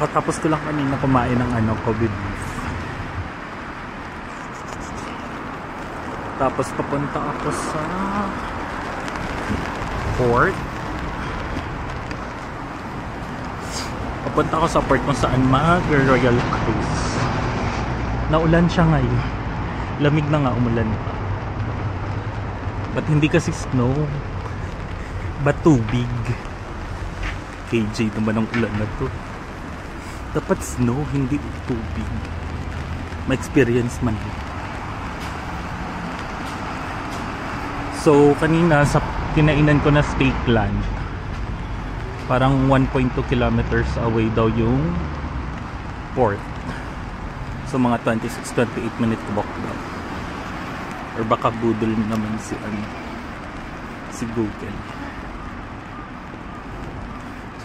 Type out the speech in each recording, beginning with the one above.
Kakatapos ko lang kanina kumain ng Kobe beef. Tapos papunta ako sa port. Papunta ako sa port kung saan mag-Royal Cruise. Naulan siya ngayon. Lamig na nga, umulan pa. But hindi kasi snow. But tubig. KJ naman ang ulan na to. Dapat snow, hindi tubig. Ma-experience man. So, kanina sa kinainan ko na steak land, parang 1.2 kilometers away daw yung port. So, mga 26-28 minutes walk daw. Or baka budol naman si Google.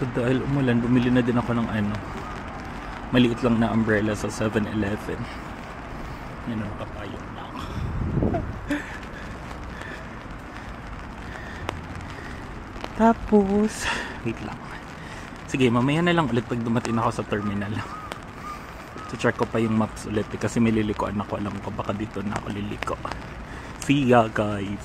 So, dahil umulan, bumili na din ako ng maliit lang na umbrella sa 7-Eleven. Yan ang papayong na ako. Tapos, wait lang. Sige, mamaya na lang ulit pag dumating ako sa terminal. So, check ko pa yung maps ulit kasi may lilikoan ako. Alam ko baka dito na ako liliko. See ya, guys!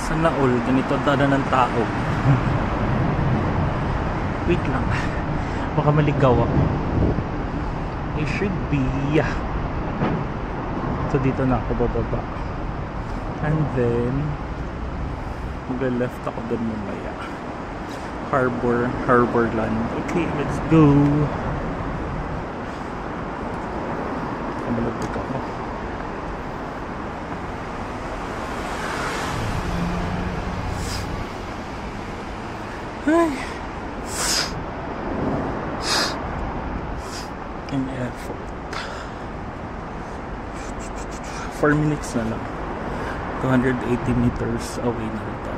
Sana all, ganito dada ng tao. Wait lang, baka maligaw ako. It should be. So dito na ako bababa. And then mag-left ako dun mamaya. Harborland. Okay, let's go. Kamalagpag ako. Ay. An effort. 4 minutes na lang. 280 meters away na rin tayo.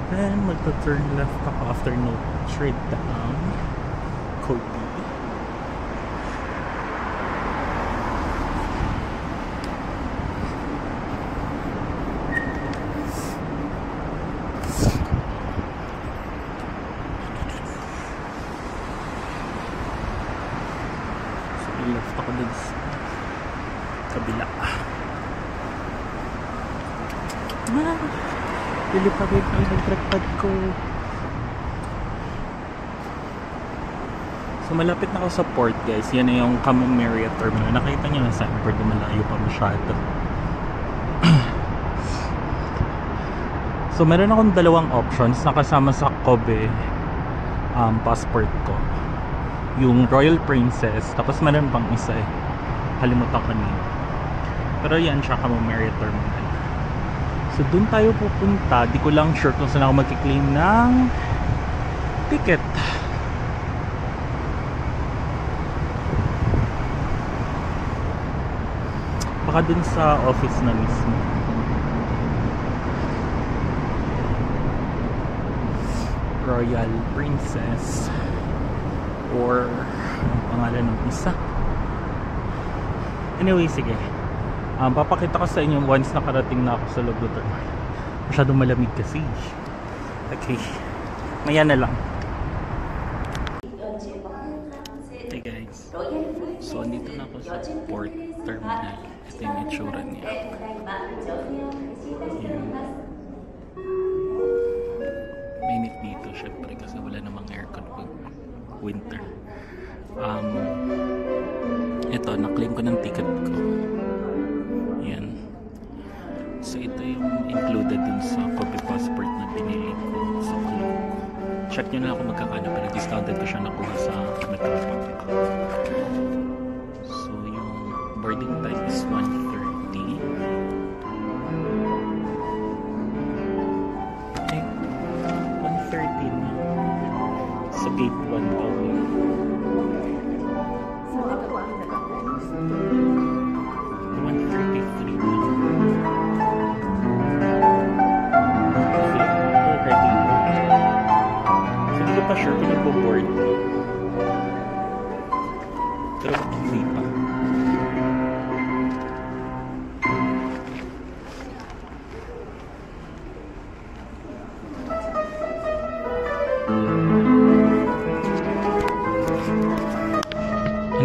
Then magta-turn left ako after Notre Dame, Kobe. So left ako dun sa kabila. Pili pa rin ang nagtrepad ko. So malapit na ako sa port, guys. Yan na yung Campo Marriott Terminal. Nakita nyo na sa pero malayo pa masyado. So meron akong dalawang options na kasama sa Kobe passport ko. Yung Royal Princess. Tapos meron pang isa eh. Kalimutan ko niyo. Pero yan siya, Campo Marriott Terminal. So dun tayo pupunta. Di ko lang sure kung saan ako mag-claim ng ticket. Baka dun sa office na mismo. Royal Princess or ang pangalan ng isa. Anyway, sige. Papakita ko sa inyo once nakarating na ako sa loob ng terminal. Masyadong malamig kasi. Okay. Maya na lang. Hey guys. So, andito na ako sa port terminal. Ito yung itsura niya. Mainit dito syempre kasi wala namang aircon pag winter. Ito, na-claim ko ng ticket ko. Yan. So ito yung included dun sa Kobe passport na binili check nyo na lang kung magkakano, pero discounted ko siya nakuha sa Metropark. So yung boarding time is 1:30. Okay, 1:30 na. Sa gate 1 daw yun. So, ito po ang nag-open. 1:33 na. So, hindi ko pa sure kung nagbo-board. Pero hindi pa.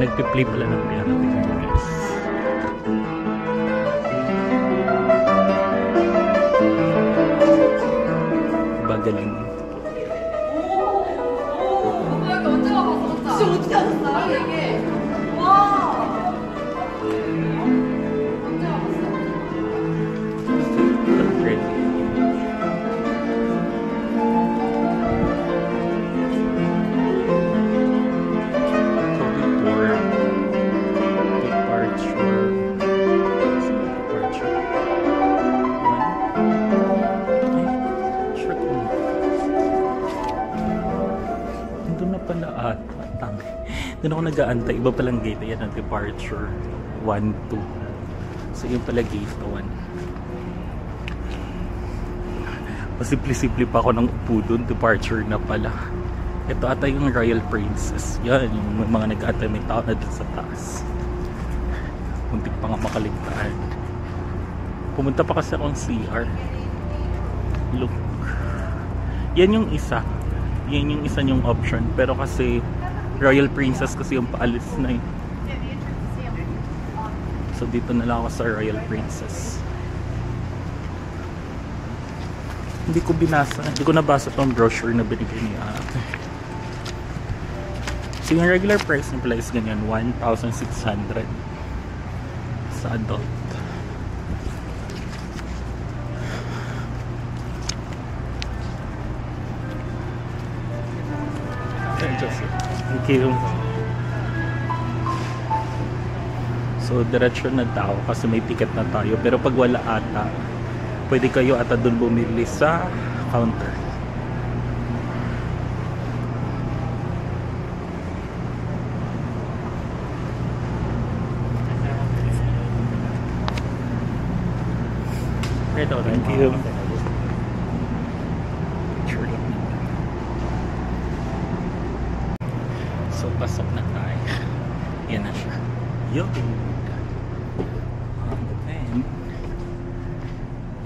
Nagpi-play pala ng piano. Tingnan mo guys. Bagaling. 오빠 이거 언제 와봤어? 진짜 어떻게 알았어? 이게 와 언제 와봤어? Great. Doon ako nag-aantay. Iba palang gate. Ayan ang departure 1, 2. So yun pala gate 1. Masimple-simple pa ako ng upo doon. Departure na pala. Ito ata yung Royal Princess. Yan. Yung mga nag-aantay. May tao na dun sa taas. Muntik pa nga makaligtaan. Pumunta pa kasi akong CR. Look. Yan yung isa. Yan yung isa yung option. Pero kasi Royal Princess kasi yung paalis na eh. So dito na lang ako sa Royal Princess. Hindi ko nabasa tong brochure na binigay ni ate. So yung regular price ng pala is ganyan, 1,600 sa adult. Thank you. So diretso na tao kasi may ticket na tayo, pero pag wala ata pwede kayo ata dun bumili sa counter. Thank you. So pasok na tayo. Yan na siya. Yo! And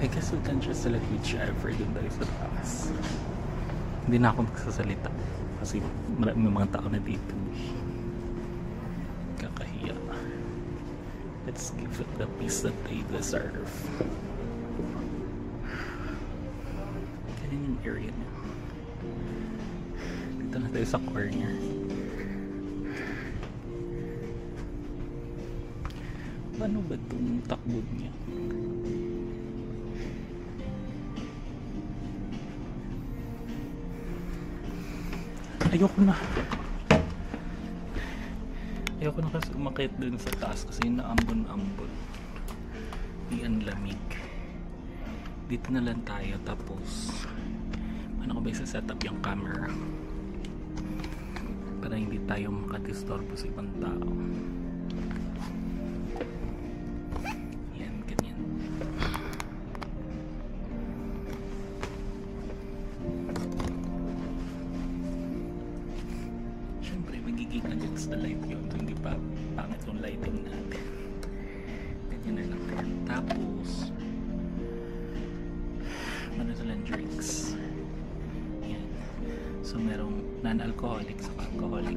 I guess we can just select whichever dun tayo sa taas. Hindi na ako magsasalita kasi may mga tao na dito. Kakahiya. Let's give it the peace that they deserve. Ganyan yung area niya. Dito na tayo sa corner. Ano ba itong takbo niya? Ayoko na kasi umakit dun sa taas kasi naambon-ambon. Di ang lamig. Dito na lang tayo, tapos ano ko ba isa-set up yung camera para hindi tayo makadisturbo sa ibang tao. Against the light yun, so hindi pa pangit yung lighting natin. Ganyan na lang. Tapos ano lang drinks. Yan. So merong non-alcoholic sa alcoholic.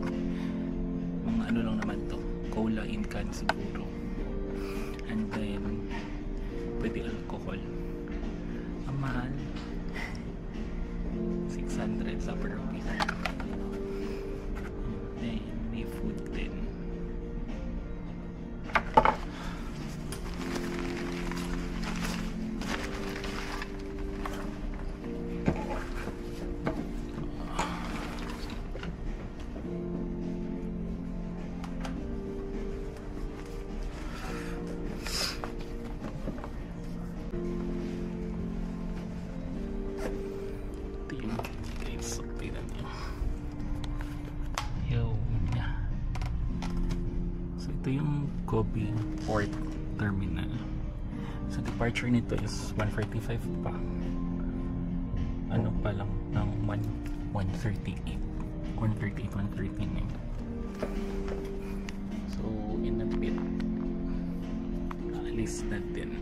Mga ano lang naman to, cola in can siguro. And then pwede alcohol. Ang mahal 600 sa per rupees. Food din. So ito yung Kobe Port Terminal. So departure nito is 1:45 pa. Ano pa lang ng 1:38. 1:39. So in a bit aalis natin.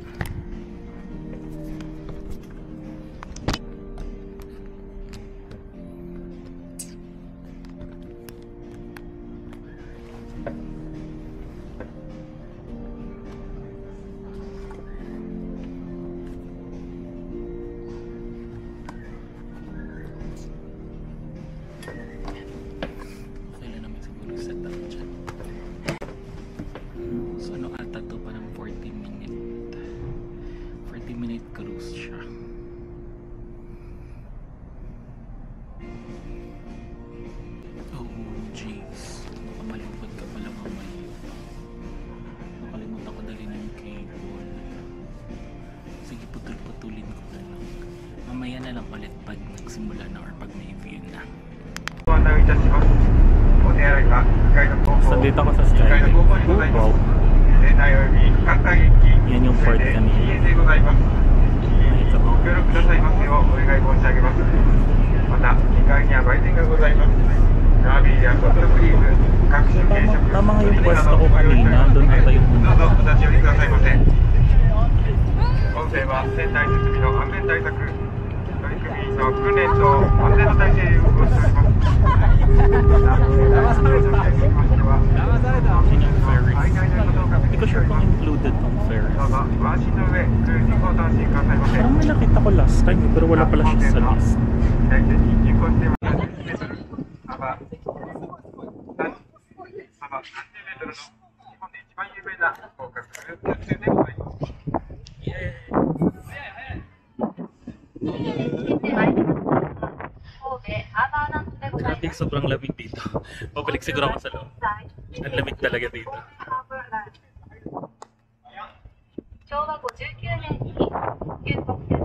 Cruise siya. Oh jeez, nakamalipad ka pala mamaya. Nakalimutan ko dali ng cable. Sige, putulin ko na lang. Mamaya na lang ulit pag nagsimula na or pag may view na. So dito ako sa Skyway. Wow, yan yung port kanina. ご協力くださいますようお願い申し上げます。また2階には売店がございます。ラービーやソフトクリーム、各種軽食、 tama nga yung pwesto ko kanina. Doon ata yung どうぞお立ち寄りくださいませ。本船は船内設備の安全対策取り組みの訓練と安全の体制を運行しております。また騙された。Hindi ko sure kung included tong ferry. どうぞご安心の上クルージングを楽しんでくださいませ。 Parang may nakita ko last time pero wala pala siya sa list. 大体入港してます。幅30メートルの日本で一番有名な豪華クルーズ船でございます。Grabe, sobrang lamig dito. Pabalik siguro ako sa loob. Ang lamig talaga dito. 昭和59年に旧国鉄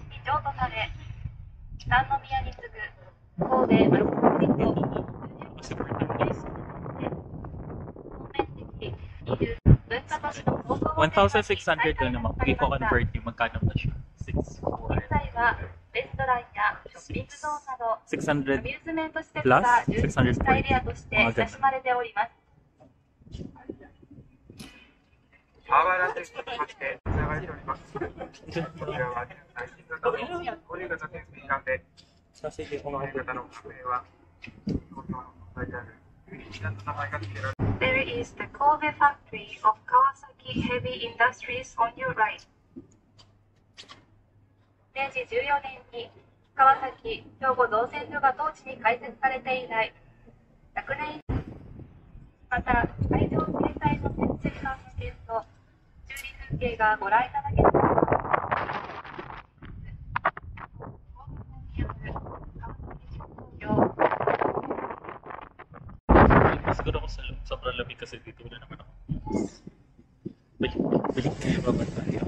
市長とされ、三宮に次ぐ神戸マリンと文化都市の高校 1,600 na naman. Kung i-convert yung magkano na siya? 6,400. 現在はレストランやショッピングゾーンなどア600 ミューズメント施設が充実したエリアとして親しまれております。ハーバーランドにつきましてつながれております。こちらは最新型の交流型潜水艦で、この型の運営は東京の問題であるユニシアンの名前が付けられ There is the Kobe factory of Kawasaki Heavy Industries on your right. 明治14年に川崎兵庫造船所が当地に開設されて以来、100年以上、また海上自衛隊の潜水艦の点と修理風景がご覧いただけます。Siguro ako sa sobrang lamig kasi dito wala naman ako. Balik kayo, babad tayo.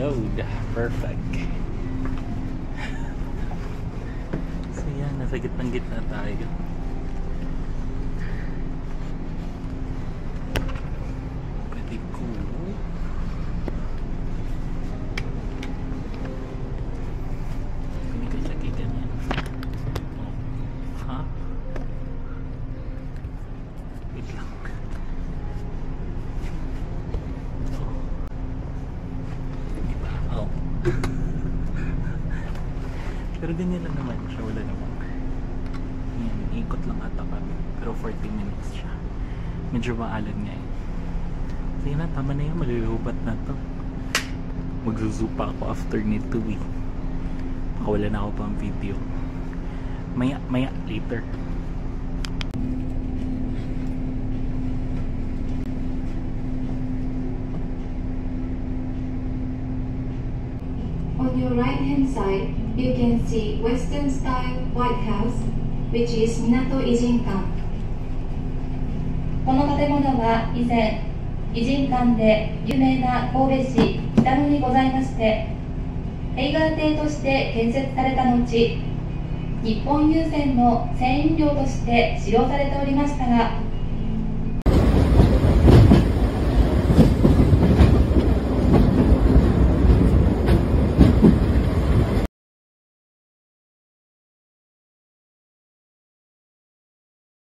Yod, perfect. So yan, nasa gitna tayo. Pretty cool. Hindi ka siya ganyan. Oh. Ha? Wait lang. Pero ganyan lang naman siya, wala naman. Yan, ikot lang ata kami. Pero 40 minutes siya. Medyo maalan nga eh. Sige na, tama na yun, malulubat na to. Magzuzupa ako after nito eh. Baka wala na ako pang video. Maya, later. side, you can see Western style White House, which is Minato Ijinkan. この建物は以前、異人館で有名な神戸市北野にございまして、ヘイガー邸として建設された後、日本郵船の船員寮として使用されておりましたが、